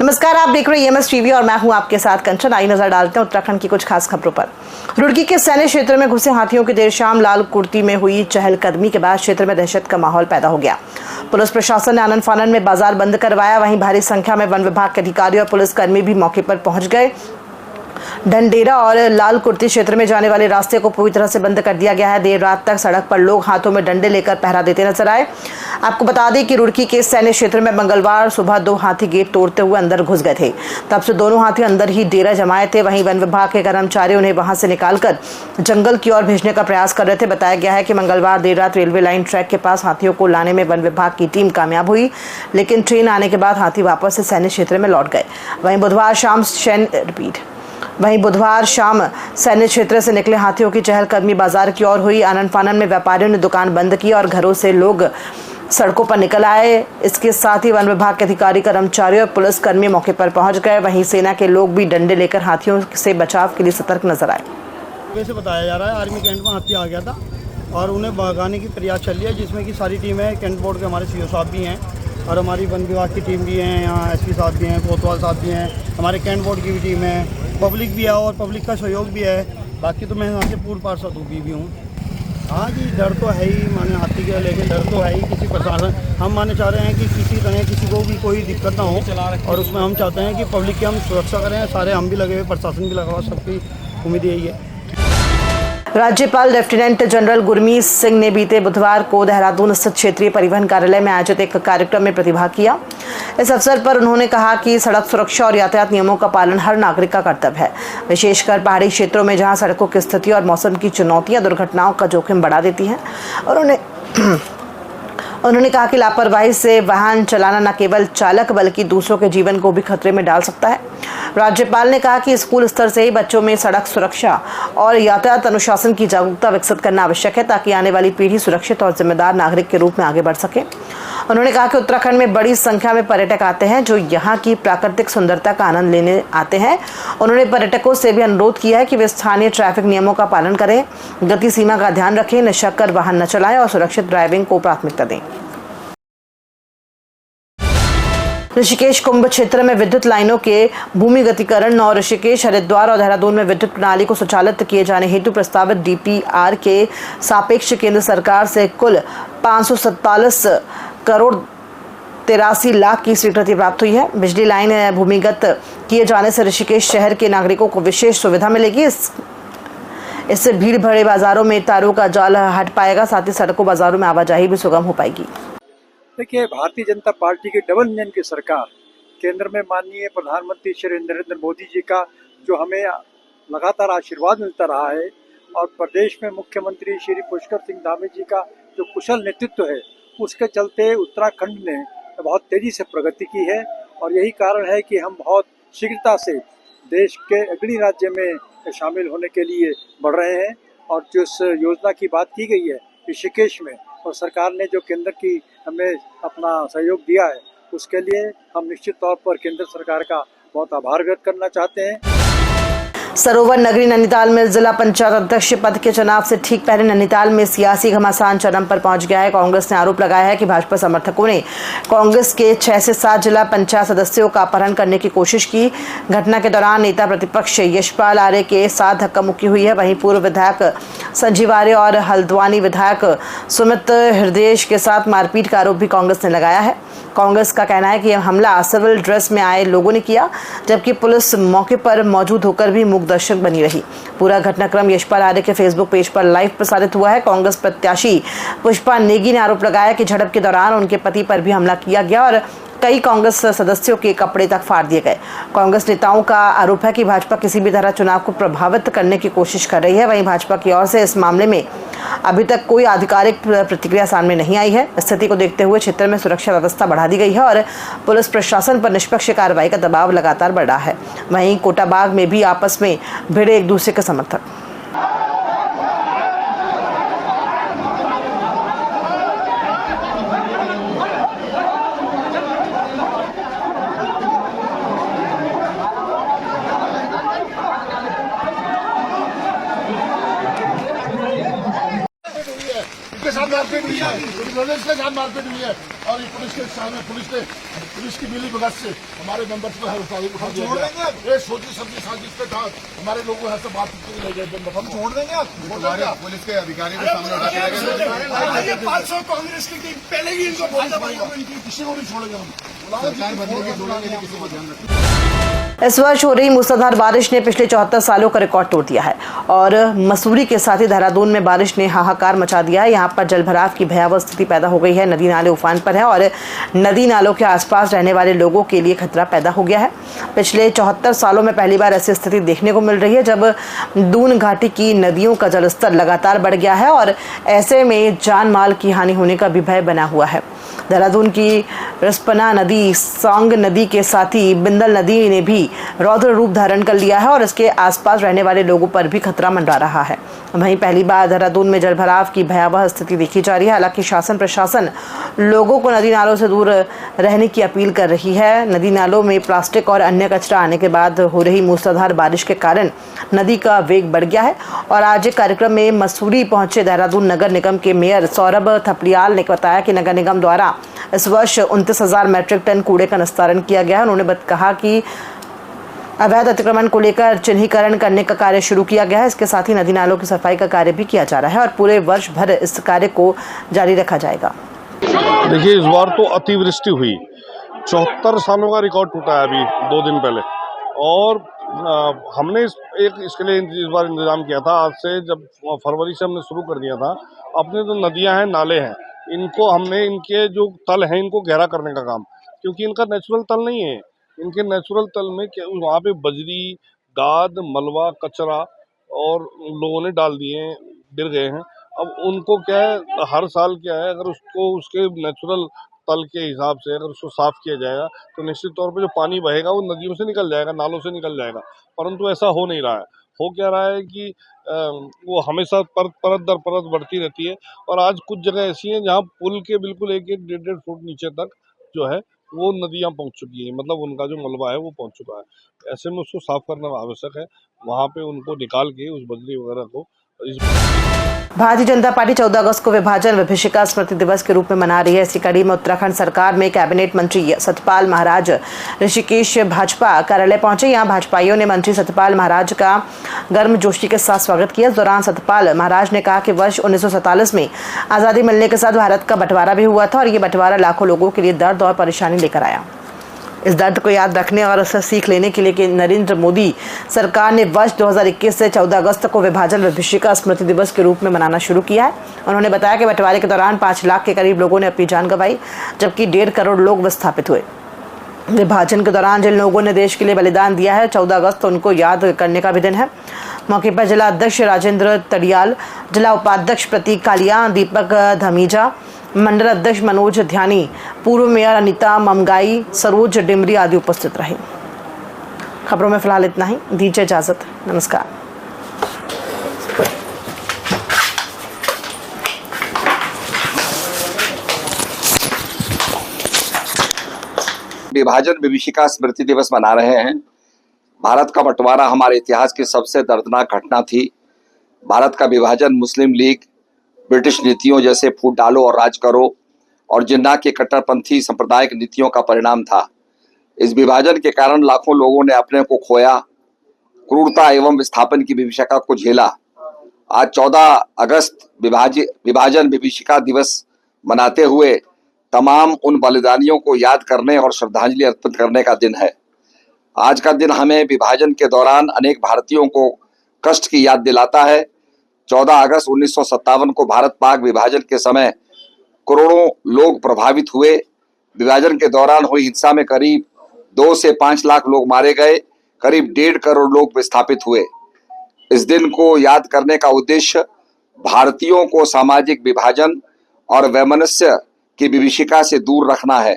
नमस्कार, आप देख रहे हैं EMS टीवी और मैं हूं आपके साथ कंचन। आई नजर डालते हैं उत्तराखंड की कुछ खास खबरों पर। रुड़की के सैन्य क्षेत्र में घुसे हाथियों की देर शाम लाल कुर्ती में हुई चहलकदमी के बाद क्षेत्र में दहशत का माहौल पैदा हो गया। पुलिस प्रशासन ने आनन फानन में बाजार बंद करवाया। वहीं भारी संख्या में वन विभाग के अधिकारी और पुलिसकर्मी भी मौके पर पहुंच गए। ढंडेरा और लाल कुर्ती क्षेत्र में जाने वाले रास्ते को पूरी तरह से बंद कर दिया गया है। देर रात तक सड़क पर लोग हाथों में डंडे लेकर पहरा देते नजर आए। आपको बता दें कि रुड़की के सैन्य क्षेत्र में मंगलवार सुबह 2 हाथी गेट तोड़ते हुए अंदर घुस गए थे। तब से दोनों हाथी अंदर ही डेरा जमाए थे। वहीं वन विभाग के कर्मचारी उन्हें वहां से निकालकर जंगल की ओर भेजने का प्रयास कर रहे थे। बताया गया है कि मंगलवार देर रात रेलवे लाइन ट्रैक के पास हाथियों को लाने में वन विभाग की टीम कामयाब हुई, लेकिन ट्रेन आने के बाद हाथी वापस से सैन्य क्षेत्र में लौट गए। वहीं बुधवार शाम सैन्य क्षेत्र से निकले हाथियों की चहलकदमी बाजार की ओर हुई। आनन फानन में व्यापारियों ने दुकान बंद की और घरों से लोग सड़कों पर निकल आए। इसके साथ ही वन विभाग के अधिकारी, कर्मचारी और पुलिसकर्मी मौके पर पहुंच गए। वहीं सेना के लोग भी डंडे लेकर हाथियों से बचाव के लिए सतर्क नजर आए। वैसे बताया जा रहा है आर्मी कैंट में हाथी आ गया था और उन्हें भगाने की प्रयास चल रही है, जिसमें कि सारी टीमें कैंट बोर्ड के हमारे सीओ साहब भी हैं और हमारी वन विभाग की टीम भी है, यहाँ एसपी साहब भी हैं, कोतवाल साहब भी हैं, हमारे कैंट बोर्ड की भी टीम है, पब्लिक भी है और पब्लिक का सहयोग भी है। बाकी तो मैं यहाँ से पूर्ण पार्षद भी हूँ। हाँ जी, डर तो है ही माने हाथी के, लेकिन डर तो है ही किसी प्रशासन। हम माने चाह रहे हैं कि किसी तरह किसी को भी कोई दिक्कत ना हो और उसमें हम चाहते हैं कि पब्लिक की हम सुरक्षा करें। सारे हम भी लगे हुए, प्रशासन भी लगा हुआ, सबकी उम्मीद यही है। राज्यपाल लेफ्टिनेंट जनरल गुरमीत सिंह ने बीते बुधवार को देहरादून स्थित क्षेत्रीय परिवहन कार्यालय में आयोजित एक कार्यक्रम में प्रतिभाग किया। इस अवसर पर उन्होंने कहा कि सड़क सुरक्षा और यातायात नियमों का पालन हर नागरिक का कर्तव्य है, विशेषकर पहाड़ी क्षेत्रों में जहां सड़कों की स्थिति और मौसम की चुनौतियां दुर्घटनाओं का जोखिम बढ़ा देती हैं। उन्होंने कहा कि लापरवाही से वाहन चलाना न केवल चालक बल्कि दूसरों के जीवन को भी खतरे में डाल सकता है। राज्यपाल ने कहा कि स्कूल स्तर से ही बच्चों में सड़क सुरक्षा और यातायात अनुशासन की जागरूकता विकसित करना आवश्यक है, ताकि आने वाली पीढ़ी सुरक्षित और जिम्मेदार नागरिक के रूप में आगे बढ़ सके। उन्होंने कहा कि उत्तराखंड में बड़ी संख्या में पर्यटक आते हैं जो यहाँ की प्राकृतिक सुंदरता का आनंद लेने आते हैं। उन्होंने पर्यटकों से भी अनुरोध किया है कि वे स्थानीय ट्रैफिक नियमों का पालन करें, गति सीमा का ध्यान रखें, नशा कर वाहन न चलाएं और सुरक्षित ड्राइविंग को प्राथमिकता दें। ऋषिकेश कुंभ क्षेत्र में विद्युत लाइनों के भूमिगतीकरण और ऋषिकेश, हरिद्वार और देहरादून में विद्युत प्रणाली को संचालित किए जाने हेतु प्रस्तावित DPR के सापेक्ष केंद्र सरकार से कुल 547 करोड़ 83 लाख की स्वीकृति प्राप्त हुई है। बिजली लाइन भूमिगत किए जाने से ऋषिकेश शहर के नागरिकों को विशेष सुविधा मिलेगी। इससे भीड़ भरे बाजारों में तारों का जाल हट पाएगा, साथ ही सड़कों बाजारों में आवाजाही भी सुगम हो पाएगी। देखिए, भारतीय जनता पार्टी की डबल इंजन की सरकार, केंद्र में माननीय प्रधानमंत्री श्री नरेंद्र मोदी जी का जो हमें लगातार आशीर्वाद मिलता रहा है और प्रदेश में मुख्यमंत्री श्री पुष्कर सिंह धामी जी का जो कुशल नेतृत्व है, उसके चलते उत्तराखंड ने बहुत तेजी से प्रगति की है और यही कारण है कि हम बहुत शीघ्रता से देश के अग्रणी राज्य में शामिल होने के लिए बढ़ रहे हैं। और जो इस योजना की बात की गई है ऋषिकेश में, और सरकार ने जो केंद्र की हमें अपना सहयोग दिया है, उसके लिए हम निश्चित तौर पर केंद्र सरकार का बहुत आभार व्यक्त करना चाहते हैं। सरोवर नगरी नैनीताल में जिला पंचायत अध्यक्ष पद के चुनाव से ठीक पहले नैनीताल में सियासी घमासान चरम पर पहुंच गया है। कांग्रेस ने आरोप लगाया है कि भाजपा समर्थकों ने कांग्रेस के 6 से 7 जिला पंचायत सदस्यों का अपहरण करने की कोशिश की। घटना के दौरान नेता प्रतिपक्ष यशपाल आर्य के साथ धक्का मुक्की हुई है। वहीं पूर्व विधायक संजीव आर्य और हल्द्वानी विधायक सुमित हृदय के साथ मारपीट का आरोप भी कांग्रेस ने लगाया है। कांग्रेस का कहना है कि यह हमला सिविल ड्रेस में आए लोगों ने किया, जबकि पुलिस मौके पर मौजूद होकर भी मूक दर्शक बनी रही। पूरा घटनाक्रम यशपाल आर्य के फेसबुक पेज पर लाइव प्रसारित हुआ है। कांग्रेस प्रत्याशी पुष्पा नेगी ने आरोप लगाया कि झड़प के दौरान उनके पति पर भी हमला किया गया और कई कांग्रेस सदस्यों के कपड़े तक फाड़ दिए गए। कांग्रेस नेताओं का आरोप है कि भाजपा किसी भी तरह चुनाव को प्रभावित करने की कोशिश कर रही है। वहीं भाजपा की ओर से इस मामले में अभी तक कोई आधिकारिक प्रतिक्रिया सामने नहीं आई है। स्थिति को देखते हुए क्षेत्र में सुरक्षा व्यवस्था बढ़ा दी गई है और पुलिस प्रशासन पर निष्पक्ष कार्रवाई का दबाव लगातार बढ़ रहा है। वहीं कोटाबाग में भी आपस में भिड़े एक दूसरे के समर्थक। साथ मारपीट हुई है, साथ मारपीट हुई है। और ये पुलिस के सामने पुलिस की मिली भगत से हमारे मेंबर्स को उठा दिया गया। ये सोची समझी साजिश के तहत हमारे लोगों को ऐसे बात ले गए। हम छोड़ देंगे आप पुलिस के अधिकारी के सामने 500 कांग्रेस की टीम पहले ही इनको किसी को नहीं छोड़ेंगे हम। सरकार बदलेगी छोड़ेंगे किसी को ध्यान रखें। इस वर्ष हो रही मूसलाधार बारिश ने पिछले 74 सालों का रिकॉर्ड तोड़ दिया है और मसूरी के साथ ही देहरादून में बारिश ने हाहाकार मचा दिया है। यहाँ पर जलभराव की भयावह स्थिति पैदा हो गई है। नदी नाले उफान पर है और नदी नालों के आसपास रहने वाले लोगों के लिए खतरा पैदा हो गया है। पिछले 74 सालों में पहली बार ऐसी स्थिति देखने को मिल रही है जब दून घाटी की नदियों का जलस्तर लगातार बढ़ गया है और ऐसे में जान माल की हानि होने का भी भय बना हुआ है। देहरादून की रिस्पना नदी, सांग नदी के साथ ही बिंदल नदी ने भी रौद्र रूप धारण कर लिया है और इसके आसपास रहने वाले लोगों पर भी खतरा मंडरा रहा है। वहीं पहली बार देहरादून में जलभराव की भयावह स्थिति देखी जा रही है। हालांकि शासन प्रशासन लोगों को नदी नालों से दूर रहने की अपील कर रही है। नदी नालों में प्लास्टिक और अन्य कचरा आने के बाद हो रही मूसलाधार बारिश के कारण नदी का वेग बढ़ गया है और आज एक कार्यक्रम में मसूरी पहुंचे देहरादून नगर निगम के मेयर सौरभ थपलियाल ने बताया कि नगर निगम द्वारा इस वर्ष 29,000 मैट्रिक टन कूड़े का निस्तारण किया गया है। उन्होंने कहा कि अवैध अतिक्रमण को लेकर चिन्हीकरण करने का कार्य शुरू किया गया है। इसके साथ ही नदी नालों की सफाई का कार्य भी किया जा रहा है और पूरे वर्ष भर इस कार्य को जारी रखा जाएगा। देखिए, इस बार तो अतिवृष्टि हुई, 74 सालों का रिकॉर्ड टूटा है अभी 2 दिन पहले और हमने इसके लिए इस बार इंतजाम किया था। आज से जब फरवरी से हमने शुरू कर दिया था। अपने जो नदियां हैं, नाले हैं, इनको हमने इनके जो तल हैं इनको गहरा करने का काम, क्योंकि इनका नेचुरल तल नहीं है। इनके नेचुरल तल में क्या वहाँ पे बजरी, गाद, मलबा, कचरा और लोगों ने डाल दिए, गिर गए हैं। अब उनको क्या है, हर साल क्या है, अगर उसको उसके नेचुरल तल के हिसाब से अगर उसको साफ किया जाएगा तो निश्चित तौर पे जो पानी बहेगा वो नदियों से निकल जाएगा, नालों से निकल जाएगा। परंतु ऐसा हो नहीं रहा है। हो क्या रहा है कि वो हमेशा परत दर परत बढ़ती रहती है और आज कुछ जगह ऐसी हैं जहाँ पुल के बिल्कुल 1-1, 1.5 फुट नीचे तक जो है वो नदियाँ पहुँच चुकी हैं, मतलब उनका जो मलबा है वो पहुँच चुका है। ऐसे में उसको साफ करना आवश्यक है। वहाँ पे उनको निकाल के उस बजरी वगैरह को भारतीय जनता पार्टी 14 अगस्त को विभाजन विभीषिका स्मृति दिवस के रूप में मना रही है। इसी कड़ी में उत्तराखंड सरकार में कैबिनेट मंत्री सतपाल महाराज ऋषिकेश भाजपा कार्यालय पहुंचे। यहां भाजपाइयों ने मंत्री सतपाल महाराज का गर्मजोशी के साथ स्वागत किया। इस दौरान सतपाल महाराज ने कहा कि वर्ष 1947 में आज़ादी मिलने के साथ भारत का बंटवारा भी हुआ था और ये बंटवारा लाखों लोगों के लिए दर्द और परेशानी लेकर आया। इस दर्द को याद रखने और उससे सीख लेने के लिए कि नरेंद्र मोदी सरकार ने वर्ष 2021 से 14 अगस्त को विभाजन विभीषिका स्मृति दिवस के रूप में मनाना शुरू किया है। उन्होंने बताया कि बंटवारे के दौरान 5 लाख के करीब लोगों ने अपनी जान गंवाई, जबकि 1.5 करोड़ लोग विस्थापित हुए। विभाजन के दौरान जिन लोगों ने देश के लिए बलिदान दिया है, 14 अगस्त उनको याद करने का भी दिन है। मौके पर जिला अध्यक्ष राजेंद्र तड़ियाल, जिला उपाध्यक्ष प्रतीक कालिया, दीपक धमीजा, मंडल अध्यक्ष मनोज ध्यानी, पूर्व मेयर अनीता ममगाई, सरोज डिमरी आदि उपस्थित रहे। खबरों में फिलहाल इतना ही। दीजिए इजाजत। नमस्कार। विभाजन विभीषिका स्मृति दिवस मना रहे हैं। भारत का बंटवारा हमारे इतिहास की सबसे दर्दनाक घटना थी। भारत का विभाजन मुस्लिम लीग, ब्रिटिश नीतियों जैसे फूट डालो और राज करो और जिन्ना के कट्टरपंथी सांप्रदायिक नीतियों का परिणाम था। इस विभाजन के कारण लाखों लोगों ने अपने को खोया, क्रूरता एवं विस्थापन की विभीषिका को झेला। आज 14 अगस्त विभाजन विभीषिका दिवस मनाते हुए तमाम उन बलिदानियों को याद करने और श्रद्धांजलि अर्पित करने का दिन है। आज का दिन हमें विभाजन के दौरान अनेक भारतीयों को कष्ट की याद दिलाता है। 14 अगस्त 1957 को भारत पाक विभाजन के समय करोड़ों लोग प्रभावित हुए। विभाजन के दौरान हुई हिंसा में करीब 2 से 5 लाख लोग मारे गए, करीब 1.5 करोड़ लोग विस्थापित हुए। इस दिन को याद करने का उद्देश्य भारतीयों को सामाजिक विभाजन और वैमनस्य की विभीषिका से दूर रखना है।